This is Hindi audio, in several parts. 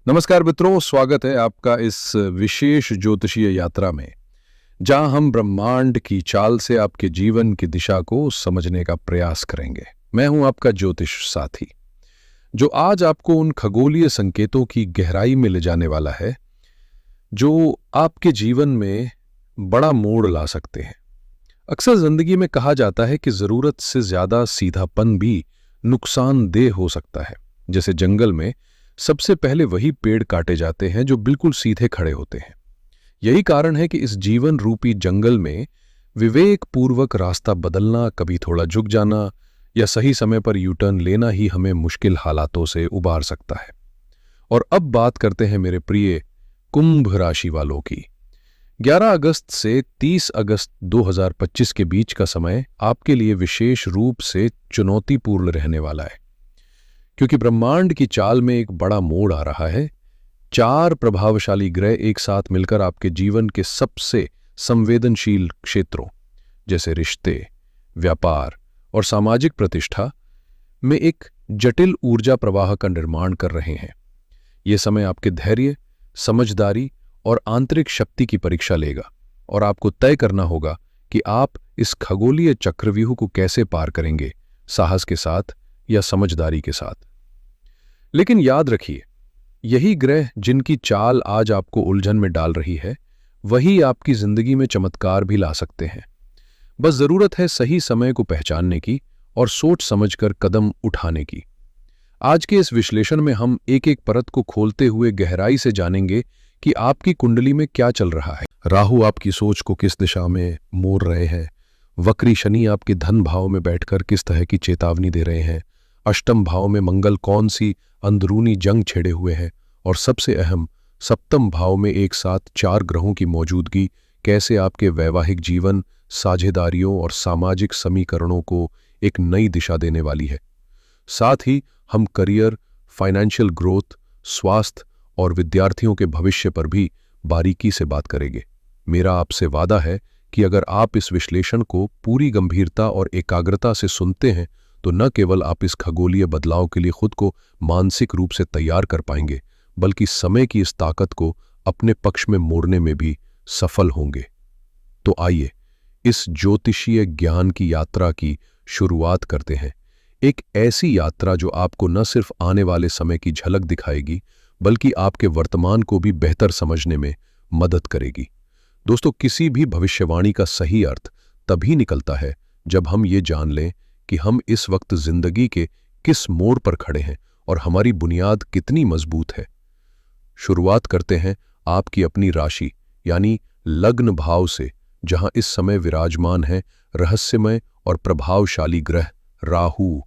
नमस्कार मित्रों, स्वागत है आपका इस विशेष ज्योतिषीय यात्रा में, जहां हम ब्रह्मांड की चाल से आपके जीवन की दिशा को समझने का प्रयास करेंगे। मैं हूं आपका ज्योतिष साथी, जो आज आपको उन खगोलीय संकेतों की गहराई में ले जाने वाला है, जो आपके जीवन में बड़ा मोड़ ला सकते हैं। अक्सर जिंदगी में कहा जाता है कि जरूरत से ज्यादा सीधापन भी नुकसानदेह हो सकता है। जैसे जंगल में सबसे पहले वही पेड़ काटे जाते हैं जो बिल्कुल सीधे खड़े होते हैं। यही कारण है कि इस जीवन रूपी जंगल में विवेक पूर्वक रास्ता बदलना, कभी थोड़ा झुक जाना या सही समय पर यू टर्न लेना ही हमें मुश्किल हालातों से उबार सकता है। और अब बात करते हैं मेरे प्रिय कुंभ राशि वालों की। 11 अगस्त से 30 अगस्त 2025 के बीच का समय आपके लिए विशेष रूप से चुनौतीपूर्ण रहने वाला है, क्योंकि ब्रह्मांड की चाल में एक बड़ा मोड़ आ रहा है। 4 प्रभावशाली ग्रह एक साथ मिलकर आपके जीवन के सबसे संवेदनशील क्षेत्रों जैसे रिश्ते, व्यापार और सामाजिक प्रतिष्ठा में एक जटिल ऊर्जा प्रवाह का निर्माण कर रहे हैं। यह समय आपके धैर्य, समझदारी और आंतरिक शक्ति की परीक्षा लेगा, और आपको तय करना होगा कि आप इस खगोलीय चक्रव्यूह को कैसे पार करेंगे, साहस के साथ या समझदारी के साथ। लेकिन याद रखिए, यही ग्रह जिनकी चाल आज आपको उलझन में डाल रही है, वही आपकी जिंदगी में चमत्कार भी ला सकते हैं। बस जरूरत है सही समय को पहचानने की और सोच समझकर कदम उठाने की। आज के इस विश्लेषण में हम एक एक परत को खोलते हुए गहराई से जानेंगे कि आपकी कुंडली में क्या चल रहा है। राहु आपकी सोच को किस दिशा में मोड़ रहे हैं, वक्री शनि आपके धन भाव में बैठकर किस तरह की चेतावनी दे रहे हैं, अष्टम भाव में मंगल कौन सी अंदरूनी जंग छेड़े हुए हैं, और सबसे अहम सप्तम भाव में एक साथ 4 ग्रहों की मौजूदगी कैसे आपके वैवाहिक जीवन, साझेदारियों और सामाजिक समीकरणों को एक नई दिशा देने वाली है। साथ ही हम करियर, फाइनेंशियल ग्रोथ, स्वास्थ्य और विद्यार्थियों के भविष्य पर भी बारीकी से बात करेंगे। मेरा आपसे वादा है कि अगर आप इस विश्लेषण को पूरी गंभीरता और एकाग्रता से सुनते हैं, तो न केवल आप इस खगोलीय बदलाव के लिए खुद को मानसिक रूप से तैयार कर पाएंगे, बल्कि समय की इस ताकत को अपने पक्ष में मोड़ने में भी सफल होंगे। तो आइए इस ज्योतिषीय ज्ञान की यात्रा की शुरुआत करते हैं। एक ऐसी यात्रा जो आपको न सिर्फ आने वाले समय की झलक दिखाएगी, बल्कि आपके वर्तमान को भी बेहतर समझने में मदद करेगी। दोस्तों, किसी भी भविष्यवाणी का सही अर्थ तभी निकलता है जब हम ये जान लें कि हम इस वक्त जिंदगी के किस मोड़ पर खड़े हैं और हमारी बुनियाद कितनी मजबूत है। शुरुआत करते हैं आपकी अपनी राशि यानी लग्न भाव से, जहां इस समय विराजमान है रहस्यमय और प्रभावशाली ग्रह राहु।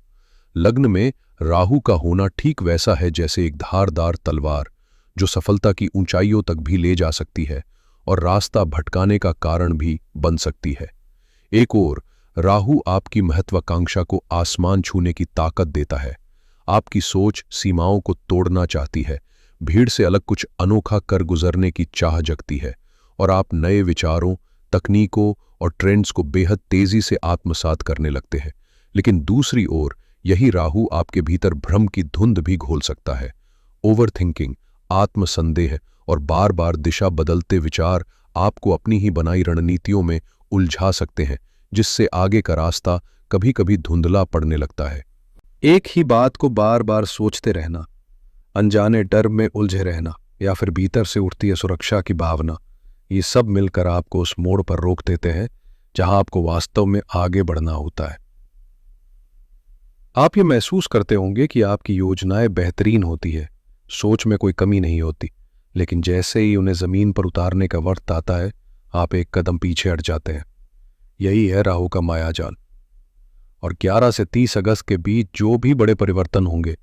लग्न में राहु का होना ठीक वैसा है जैसे एक धारदार तलवार, जो सफलता की ऊंचाइयों तक भी ले जा सकती है और रास्ता भटकाने का कारण भी बन सकती है। एक ओर राहु आपकी महत्वाकांक्षा को आसमान छूने की ताकत देता है। आपकी सोच सीमाओं को तोड़ना चाहती है, भीड़ से अलग कुछ अनोखा कर गुजरने की चाह जगती है, और आप नए विचारों, तकनीकों और ट्रेंड्स को बेहद तेजी से आत्मसात करने लगते हैं। लेकिन दूसरी ओर यही राहु आपके भीतर भ्रम की धुंध भी घोल सकता है। ओवरथिंकिंग, आत्मसंदेह और बार बार दिशा बदलते विचार आपको अपनी ही बनाई रणनीतियों में उलझा सकते हैं, जिससे आगे का रास्ता कभी कभी धुंधला पड़ने लगता है। एक ही बात को बार बार सोचते रहना, अनजाने डर में उलझे रहना, या फिर भीतर से उठती है सुरक्षा की भावना, ये सब मिलकर आपको उस मोड़ पर रोक देते हैं जहां आपको वास्तव में आगे बढ़ना होता है। आप ये महसूस करते होंगे कि आपकी योजनाएं बेहतरीन होती है, सोच में कोई कमी नहीं होती, लेकिन जैसे ही उन्हें जमीन पर उतारने का वक्त आता है, आप एक कदम पीछे हट जाते हैं। यही है राहु का मायाजाल। और 11 से 30 अगस्त के बीच जो भी बड़े परिवर्तन होंगे,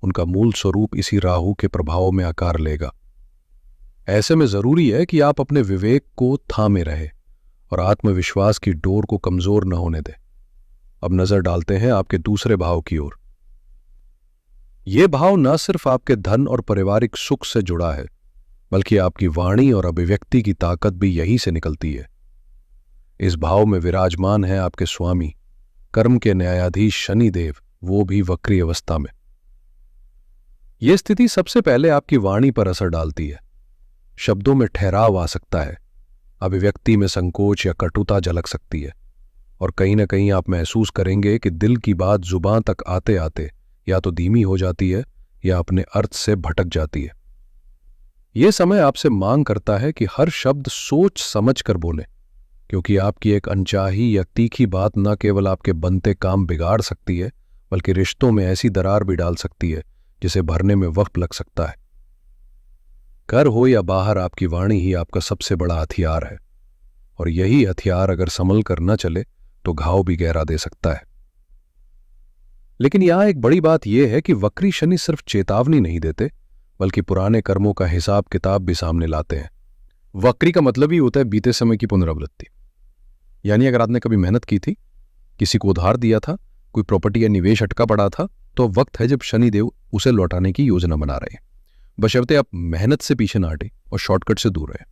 उनका मूल स्वरूप इसी राहु के प्रभाव में आकार लेगा। ऐसे में जरूरी है कि आप अपने विवेक को थामे रहे और आत्मविश्वास की डोर को कमजोर न होने दें। अब नजर डालते हैं आपके दूसरे भाव की ओर। यह भाव न सिर्फ आपके धन और पारिवारिक सुख से जुड़ा है, बल्कि आपकी वाणी और अभिव्यक्ति की ताकत भी यहीं से निकलती है। इस भाव में विराजमान है आपके स्वामी, कर्म के न्यायाधीश शनिदेव, वो भी वक्री अवस्था में। यह स्थिति सबसे पहले आपकी वाणी पर असर डालती है। शब्दों में ठहराव आ सकता है, अभिव्यक्ति में संकोच या कटुता झलक सकती है, और कहीं ना कहीं आप महसूस करेंगे कि दिल की बात जुबान तक आते आते या तो धीमी हो जाती है या अपने अर्थ से भटक जाती है। यह समय आपसे मांग करता है कि हर शब्द सोच समझ कर बोलें, क्योंकि आपकी एक अनचाही या तीखी बात न केवल आपके बनते काम बिगाड़ सकती है, बल्कि रिश्तों में ऐसी दरार भी डाल सकती है जिसे भरने में वक्त लग सकता है। घर हो या बाहर, आपकी वाणी ही आपका सबसे बड़ा हथियार है, और यही हथियार अगर संभल कर न चले तो घाव भी गहरा दे सकता है। लेकिन यहां एक बड़ी बात यह है कि वक्री शनि सिर्फ चेतावनी नहीं देते, बल्कि पुराने कर्मों का हिसाब किताब भी सामने लाते हैं। वक्री का मतलब ही होता है बीते समय की पुनरावृत्ति। यानी अगर आपने कभी मेहनत की थी, किसी को उधार दिया था, कोई प्रॉपर्टी या निवेश अटका पड़ा था, तो वक्त है जब शनिदेव उसे लौटाने की योजना बना रहे हैं, बशर्ते आप मेहनत से पीछे न हटें और शॉर्टकट से दूर रहें।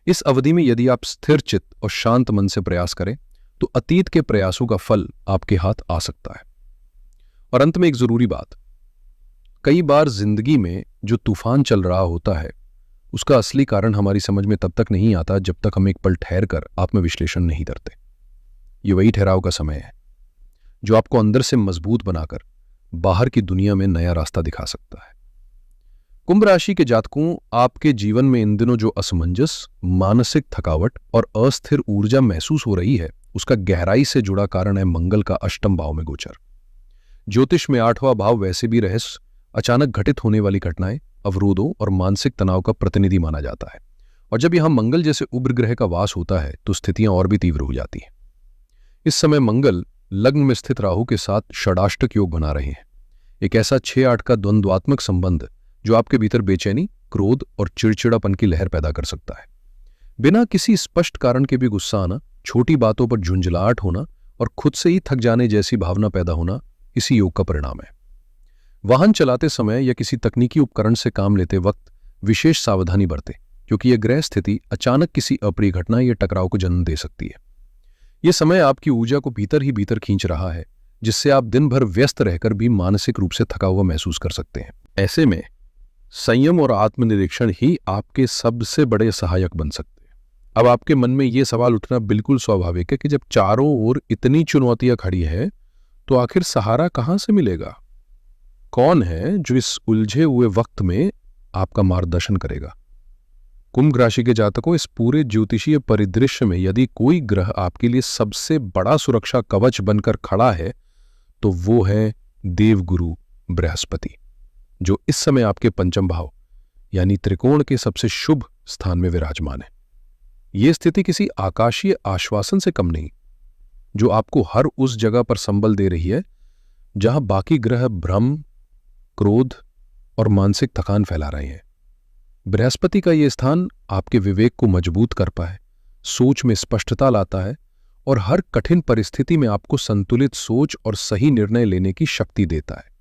इस अवधि में यदि आप स्थिर चित्त और शांत मन से प्रयास करें तो अतीत के प्रयासों का फल आपके हाथ आ सकता है। और अंत में एक जरूरी बात, कई बार जिंदगी में जो तूफान चल रहा होता है उसका असली कारण हमारी समझ में तब तक नहीं आता जब तक हम एक पल ठहर कर आत्मविश्लेषण नहीं करते। ये वही ठहराव का समय है जो आपको अंदर से मजबूत बनाकर बाहर की दुनिया में नया रास्ता दिखा सकता है। कुंभ राशि के जातकों, आपके जीवन में इन दिनों जो असमंजस, मानसिक थकावट और अस्थिर ऊर्जा महसूस हो रही है, उसका गहराई से जुड़ा कारण है मंगल का अष्टम भाव में गोचर। ज्योतिष में 8वां भाव वैसे भी रहस्य, अचानक घटित होने वाली घटनाएं, अवरोधों और मानसिक तनाव का प्रतिनिधि माना जाता है। और जब यहां मंगल जैसे उग्र ग्रह का वास होता है तो स्थितियां और भी तीव्र हो जाती हैं। इस समय मंगल लग्न में स्थित राहु के साथ षडाष्टक योग बना रहे हैं, एक ऐसा 6-8 का द्वंद्वात्मक संबंध जो आपके भीतर बेचैनी, क्रोध और चिड़चिड़ापन की लहर पैदा कर सकता है। बिना किसी स्पष्ट कारण के भी गुस्सा आना, छोटी बातों पर झुंझलाहट होना और खुद से ही थक जाने जैसी भावना पैदा होना इसी योग का परिणाम है। वाहन चलाते समय या किसी तकनीकी उपकरण से काम लेते वक्त विशेष सावधानी बरतें, क्योंकि यह ग्रह स्थिति अचानक किसी अप्रिय घटना या टकराव को जन्म दे सकती है। यह समय आपकी ऊर्जा को भीतर ही भीतर खींच रहा है, जिससे आप दिन भर व्यस्त रहकर भी मानसिक रूप से थका हुआ महसूस कर सकते हैं। ऐसे में संयम और आत्मनिरीक्षण ही आपके सबसे बड़े सहायक बन सकते हैं। अब आपके मन में यह सवाल उठना बिल्कुल स्वाभाविक है कि जब चारों ओर इतनी चुनौतियां खड़ी है तो आखिर सहारा कहां से मिलेगा? कौन है जो इस उलझे हुए वक्त में आपका मार्गदर्शन करेगा? कुंभ राशि के जातकों, इस पूरे ज्योतिषीय परिदृश्य में यदि कोई ग्रह आपके लिए सबसे बड़ा सुरक्षा कवच बनकर खड़ा है तो वो है देवगुरु बृहस्पति, जो इस समय आपके पंचम भाव यानी त्रिकोण के सबसे शुभ स्थान में विराजमान है। यह स्थिति किसी आकाशीय आश्वासन से कम नहीं, जो आपको हर उस जगह पर संबल दे रही है जहां बाकी ग्रह भ्रम, क्रोध और मानसिक थकान फैला रहे हैं। बृहस्पति का यह स्थान आपके विवेक को मजबूत करता है, सोच में स्पष्टता लाता है और हर कठिन परिस्थिति में आपको संतुलित सोच और सही निर्णय लेने की शक्ति देता है।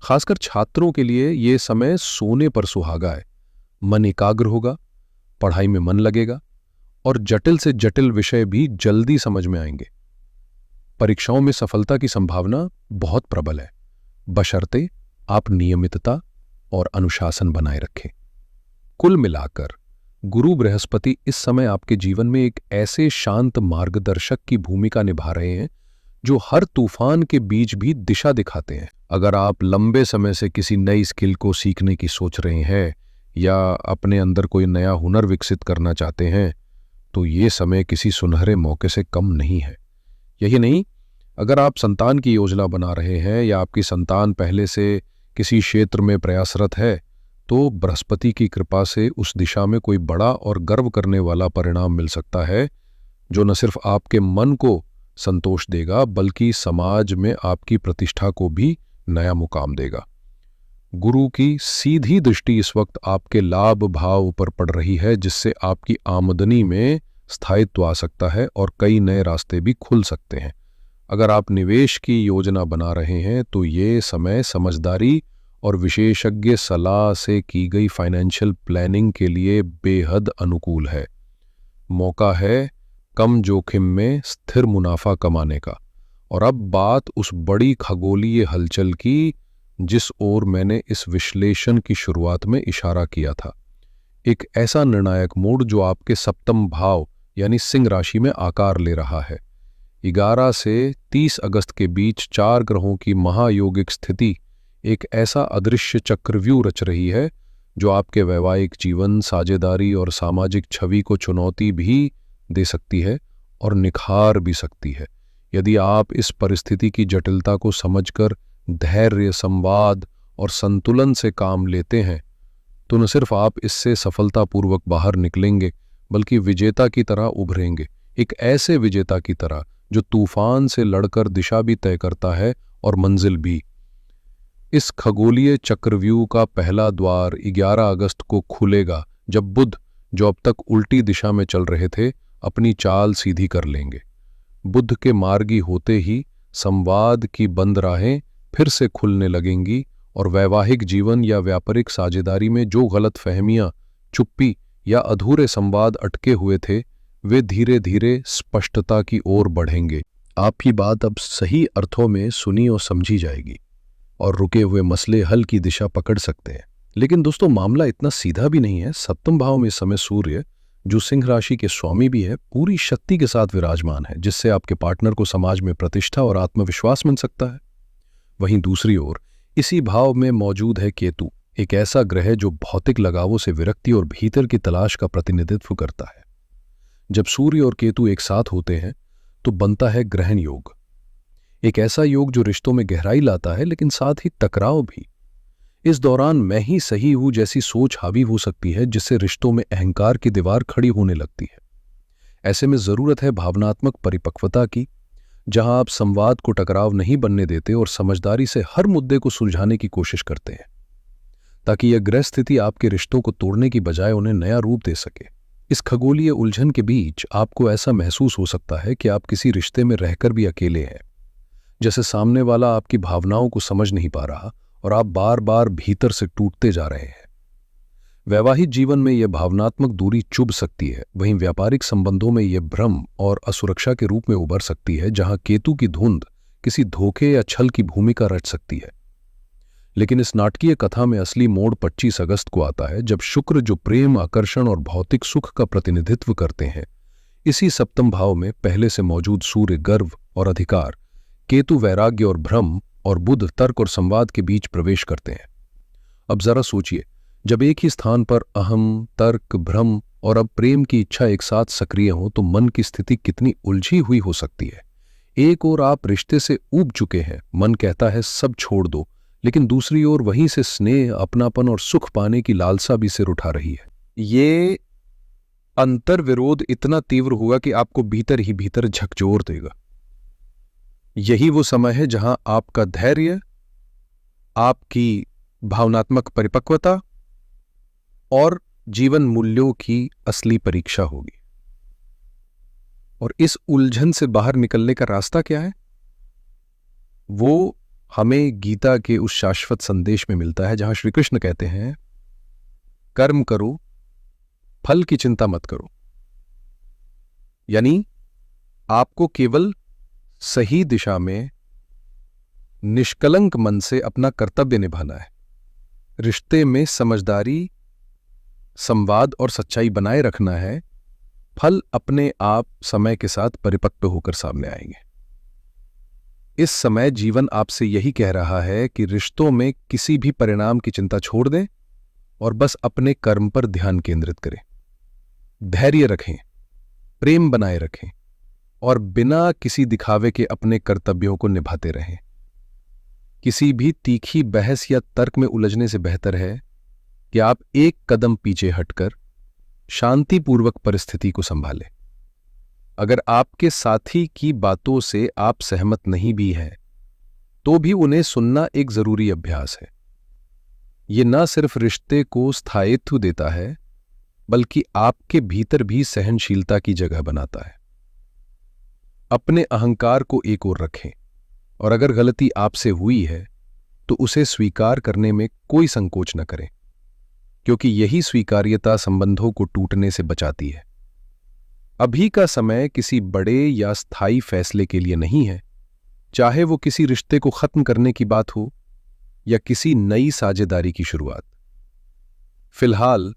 खासकर छात्रों के लिए यह समय सोने पर सुहागा है। मन एकाग्र होगा, पढ़ाई में मन लगेगा और जटिल से जटिल विषय भी जल्दी समझ में आएंगे। परीक्षाओं में सफलता की संभावना बहुत प्रबल है, बशर्ते आप नियमितता और अनुशासन बनाए रखें। कुल मिलाकर गुरु बृहस्पति इस समय आपके जीवन में एक ऐसे शांत मार्गदर्शक की भूमिका निभा रहे हैं जो हर तूफान के बीच भी दिशा दिखाते हैं। अगर आप लंबे समय से किसी नई स्किल को सीखने की सोच रहे हैं या अपने अंदर कोई नया हुनर विकसित करना चाहते हैं तो ये समय किसी सुनहरे मौके से कम नहीं है। यही नहीं, अगर आप संतान की योजना बना रहे हैं या आपकी संतान पहले से किसी क्षेत्र में प्रयासरत है तो बृहस्पति की कृपा से उस दिशा में कोई बड़ा और गर्व करने वाला परिणाम मिल सकता है, जो न सिर्फ आपके मन को संतोष देगा बल्कि समाज में आपकी प्रतिष्ठा को भी नया मुकाम देगा। गुरु की सीधी दृष्टि इस वक्त आपके लाभ भाव पर पड़ रही है, जिससे आपकी आमदनी में स्थायित्व आ सकता है और कई नए रास्ते भी खुल सकते हैं। अगर आप निवेश की योजना बना रहे हैं तो ये समय समझदारी और विशेषज्ञ सलाह से की गई फाइनेंशियल प्लानिंग के लिए बेहद अनुकूल है। मौका है कम जोखिम में स्थिर मुनाफा कमाने का। और अब बात उस बड़ी खगोलीय हलचल की जिस ओर मैंने इस विश्लेषण की शुरुआत में इशारा किया था। एक ऐसा निर्णायक मोड़ जो आपके सप्तम भाव यानी सिंह राशि में आकार ले रहा है। 11 से 30 अगस्त के बीच 4 ग्रहों की महायोगिक स्थिति एक ऐसा अदृश्य चक्रव्यूह रच रही है जो आपके वैवाहिक जीवन, साझेदारी और सामाजिक छवि को चुनौती भी दे सकती है और निखार भी सकती है। यदि आप इस परिस्थिति की जटिलता को समझकर धैर्य, संवाद और संतुलन से काम लेते हैं तो न सिर्फ आप इससे सफलतापूर्वक बाहर निकलेंगे बल्कि विजेता की तरह उभरेंगे, एक ऐसे विजेता की तरह जो तूफान से लड़कर दिशा भी तय करता है और मंजिल भी। इस खगोलीय चक्रव्यूह का पहला द्वार 11 अगस्त को खुलेगा जब बुध, जो अब तक उल्टी दिशा में चल रहे थे, अपनी चाल सीधी कर लेंगे। बुध के मार्गी होते ही संवाद की बंद राहें फिर से खुलने लगेंगी और वैवाहिक जीवन या व्यापारिक साझेदारी में जो गलतफहमियां, चुप्पी या अधूरे संवाद अटके हुए थे वे धीरे धीरे स्पष्टता की ओर बढ़ेंगे। आपकी बात अब सही अर्थों में सुनी और समझी जाएगी और रुके हुए मसले हल की दिशा पकड़ सकते हैं। लेकिन दोस्तों, मामला इतना सीधा भी नहीं है। सप्तम भाव में इस समय सूर्य, जो सिंह राशि के स्वामी भी है, पूरी शक्ति के साथ विराजमान है, जिससे आपके पार्टनर को समाज में प्रतिष्ठा और आत्मविश्वास मिल सकता है। वहीं दूसरी ओर इसी भाव में मौजूद है केतु, एक ऐसा ग्रह जो भौतिक लगावों से विरक्ति और भीतर की तलाश का प्रतिनिधित्व करता है। जब सूर्य और केतु एक साथ होते हैं तो बनता है ग्रहण योग, एक ऐसा योग जो रिश्तों में गहराई लाता है लेकिन साथ ही टकराव भी। इस दौरान मैं ही सही हूं जैसी सोच हावी हो सकती है, जिससे रिश्तों में अहंकार की दीवार खड़ी होने लगती है। ऐसे में जरूरत है भावनात्मक परिपक्वता की, जहां आप संवाद को टकराव नहीं बनने देते और समझदारी से हर मुद्दे को सुलझाने की कोशिश करते हैं, ताकि यह ग्रह स्थिति आपके रिश्तों को तोड़ने की बजाय उन्हें नया रूप दे सके। इस खगोलीय उलझन के बीच आपको ऐसा महसूस हो सकता है कि आप किसी रिश्ते में रहकर भी अकेले हैं, जैसे सामने वाला आपकी भावनाओं को समझ नहीं पा रहा और आप बार बार भीतर से टूटते जा रहे हैं। वैवाहिक जीवन में यह भावनात्मक दूरी चुभ सकती है, वहीं व्यापारिक संबंधों में यह भ्रम और असुरक्षा के रूप में उभर सकती है, जहां केतु की धुंध किसी धोखे या छल की भूमिका रच सकती है। लेकिन इस नाटकीय कथा में असली मोड़ 25 अगस्त को आता है, जब शुक्र, जो प्रेम, आकर्षण और भौतिक सुख का प्रतिनिधित्व करते हैं, इसी सप्तम भाव में पहले से मौजूद सूर्य गर्व और अधिकार, केतु वैराग्य और भ्रम और बुध तर्क और संवाद के बीच प्रवेश करते हैं। अब जरा सोचिए, जब एक ही स्थान पर अहम, तर्क, भ्रम और अब प्रेम की इच्छा एक साथ सक्रिय हो तो मन की स्थिति कितनी उलझी हुई हो सकती है। एक ओर आप रिश्ते से ऊब चुके हैं, मन कहता है सब छोड़ दो, लेकिन दूसरी ओर वहीं से स्नेह, अपनापन और सुख पाने की लालसा भी सिर उठा रही है। ये अंतर विरोध इतना तीव्र हुआ कि आपको भीतर ही भीतर झकझोर देगा। यही वो समय है जहां आपका धैर्य, आपकी भावनात्मक परिपक्वता और जीवन मूल्यों की असली परीक्षा होगी। और इस उलझन से बाहर निकलने का रास्ता क्या है? वो हमें गीता के उस शाश्वत संदेश में मिलता है जहां श्री कृष्ण कहते हैं, कर्म करो, फल की चिंता मत करो। यानी आपको केवल सही दिशा में निष्कलंक मन से अपना कर्तव्य निभाना है। रिश्ते में समझदारी, संवाद और सच्चाई बनाए रखना है। फल अपने आप समय के साथ परिपक्व होकर सामने आएंगे। इस समय जीवन आपसे यही कह रहा है कि रिश्तों में किसी भी परिणाम की चिंता छोड़ दें और बस अपने कर्म पर ध्यान केंद्रित करें। धैर्य रखें, प्रेम बनाए रखें और बिना किसी दिखावे के अपने कर्तव्यों को निभाते रहें। किसी भी तीखी बहस या तर्क में उलझने से बेहतर है कि आप एक कदम पीछे हटकर शांतिपूर्वक परिस्थिति को संभालें। अगर आपके साथी की बातों से आप सहमत नहीं भी हैं, तो भी उन्हें सुनना एक जरूरी अभ्यास है। ये न सिर्फ रिश्ते को स्थायित्व देता है, बल्कि आपके भीतर भी सहनशीलता की जगह बनाता है। अपने अहंकार को एक ओर रखें और अगर गलती आपसे हुई है तो उसे स्वीकार करने में कोई संकोच न करें, क्योंकि यही स्वीकार्यता संबंधों को टूटने से बचाती है। अभी का समय किसी बड़े या स्थायी फैसले के लिए नहीं है, चाहे वो किसी रिश्ते को खत्म करने की बात हो या किसी नई साझेदारी की शुरुआत। फिलहाल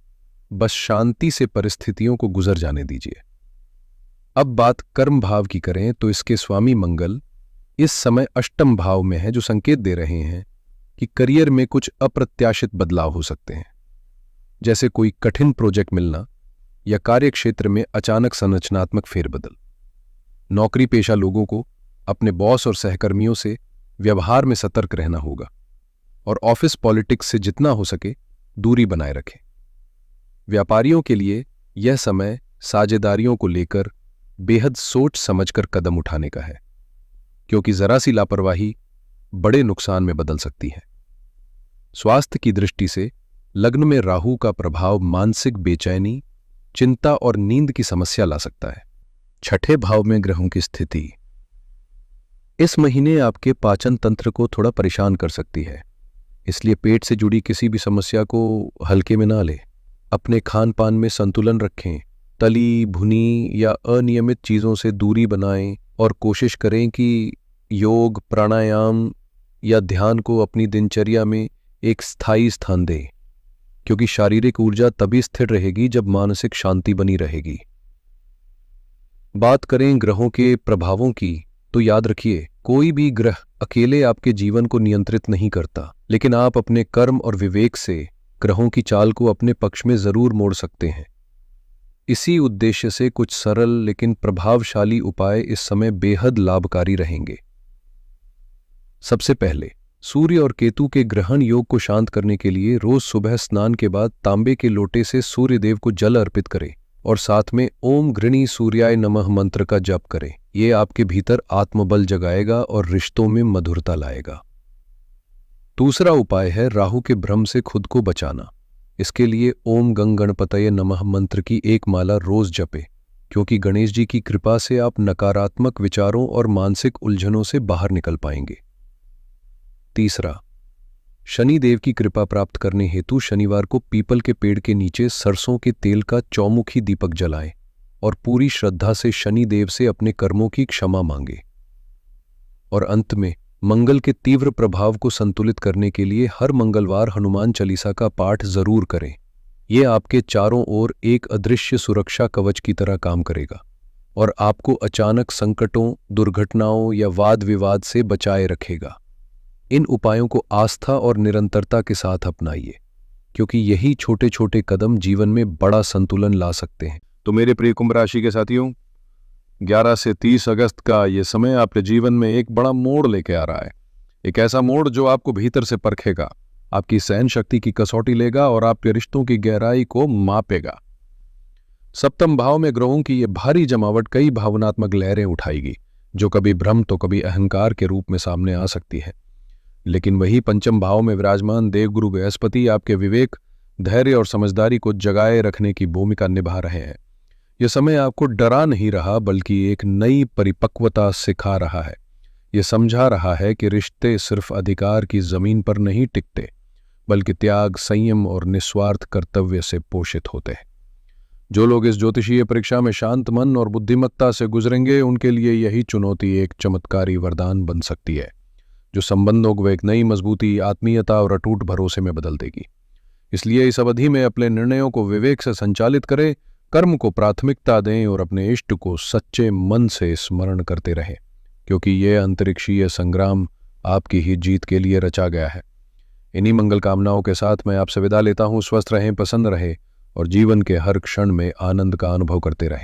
बस शांति से परिस्थितियों को गुजर जाने दीजिए। अब बात कर्म भाव की करें तो इसके स्वामी मंगल इस समय अष्टम भाव में है, जो संकेत दे रहे हैं कि करियर में कुछ अप्रत्याशित बदलाव हो सकते हैं, जैसे कोई कठिन प्रोजेक्ट मिलना या कार्यक्षेत्र में अचानक संरचनात्मक फेरबदल। नौकरी पेशा लोगों को अपने बॉस और सहकर्मियों से व्यवहार में सतर्क रहना होगा और ऑफिस पॉलिटिक्स से जितना हो सके दूरी बनाए रखें। व्यापारियों के लिए यह समय साझेदारियों को लेकर बेहद सोच समझकर कदम उठाने का है, क्योंकि जरा सी लापरवाही बड़े नुकसान में बदल सकती है। स्वास्थ्य की दृष्टि से लग्न में राहु का प्रभाव मानसिक बेचैनी, चिंता और नींद की समस्या ला सकता है। छठे भाव में ग्रहों की स्थिति इस महीने आपके पाचन तंत्र को थोड़ा परेशान कर सकती है, इसलिए पेट से जुड़ी किसी भी समस्या को हल्के में ना लें। अपने खान पान में संतुलन रखें, तली भुनी या अनियमित चीज़ों से दूरी बनाएं और कोशिश करें कि योग, प्राणायाम या ध्यान को अपनी दिनचर्या में एक स्थायी स्थान दें, क्योंकि शारीरिक ऊर्जा तभी स्थिर रहेगी जब मानसिक शांति बनी रहेगी। बात करें ग्रहों के प्रभावों की, तो याद रखिए, कोई भी ग्रह अकेले आपके जीवन को नियंत्रित नहीं करता, लेकिन आप अपने कर्म और विवेक से ग्रहों की चाल को अपने पक्ष में जरूर मोड़ सकते हैं। इसी उद्देश्य से कुछ सरल लेकिन प्रभावशाली उपाय इस समय बेहद लाभकारी रहेंगे। सबसे पहले, सूर्य और केतु के ग्रहण योग को शांत करने के लिए रोज सुबह स्नान के बाद तांबे के लोटे से सूर्य देव को जल अर्पित करें और साथ में ओम गृणी सूर्याय नमः मंत्र का जप करें। ये आपके भीतर आत्मबल जगाएगा और रिश्तों में मधुरता लाएगा। दूसरा उपाय है राहु के भ्रम से खुद को बचाना। इसके लिए ओम गंग गणपतये नमः मंत्र की एक माला रोज जपे, क्योंकि गणेश जी की कृपा से आप नकारात्मक विचारों और मानसिक उलझनों से बाहर निकल पाएंगे। तीसरा, शनि देव की कृपा प्राप्त करने हेतु शनिवार को पीपल के पेड़ के नीचे सरसों के तेल का चौमुखी दीपक जलाएं और पूरी श्रद्धा से शनि देव से अपने कर्मों की क्षमा मांगे। और अंत में, मंगल के तीव्र प्रभाव को संतुलित करने के लिए हर मंगलवार हनुमान चालीसा का पाठ जरूर करें। यह आपके चारों ओर एक अदृश्य सुरक्षा कवच की तरह काम करेगा और आपको अचानक संकटों, दुर्घटनाओं या वाद विवाद से बचाए रखेगा। इन उपायों को आस्था और निरंतरता के साथ अपनाइए, क्योंकि यही छोटे छोटे कदम जीवन में बड़ा संतुलन ला सकते हैं। तो मेरे प्रिय कुंभ राशि के साथियों, 11 से 30 अगस्त का ये समय आपके जीवन में एक बड़ा मोड़ लेके आ रहा है। एक ऐसा मोड़ जो आपको भीतर से परखेगा, आपकी सहन शक्ति की कसौटी लेगा और आपके रिश्तों की गहराई को मापेगा। सप्तम भाव में ग्रहों की ये भारी जमावट कई भावनात्मक लहरें उठाएगी, जो कभी भ्रम तो कभी अहंकार के रूप में सामने आ सकती है। लेकिन वही पंचम भाव में विराजमान देवगुरु बृहस्पति आपके विवेक, धैर्य और समझदारी को जगाए रखने की भूमिका निभा रहे हैं। यह समय आपको डरा नहीं रहा, बल्कि एक नई परिपक्वता सिखा रहा है। यह समझा रहा है कि रिश्ते सिर्फ अधिकार की जमीन पर नहीं टिकते, बल्कि त्याग, संयम और निस्वार्थ कर्तव्य से पोषित होते हैं। जो लोग इस ज्योतिषीय परीक्षा में शांत मन और बुद्धिमत्ता से गुजरेंगे, उनके लिए यही चुनौती एक चमत्कारी वरदान बन सकती है, जो संबंधों को एक नई मजबूती, आत्मीयता और अटूट भरोसे में बदल देगी। इसलिए इस अवधि में अपने निर्णयों को विवेक से संचालित करें, कर्म को प्राथमिकता दें और अपने इष्ट को सच्चे मन से स्मरण करते रहें, क्योंकि यह अंतरिक्षीय संग्राम आपकी ही जीत के लिए रचा गया है। इन्हीं मंगल कामनाओं के साथ मैं आपसे विदा लेता हूं। स्वस्थ रहें, प्रसन्न रहें और जीवन के हर क्षण में आनंद का अनुभव करते रहें।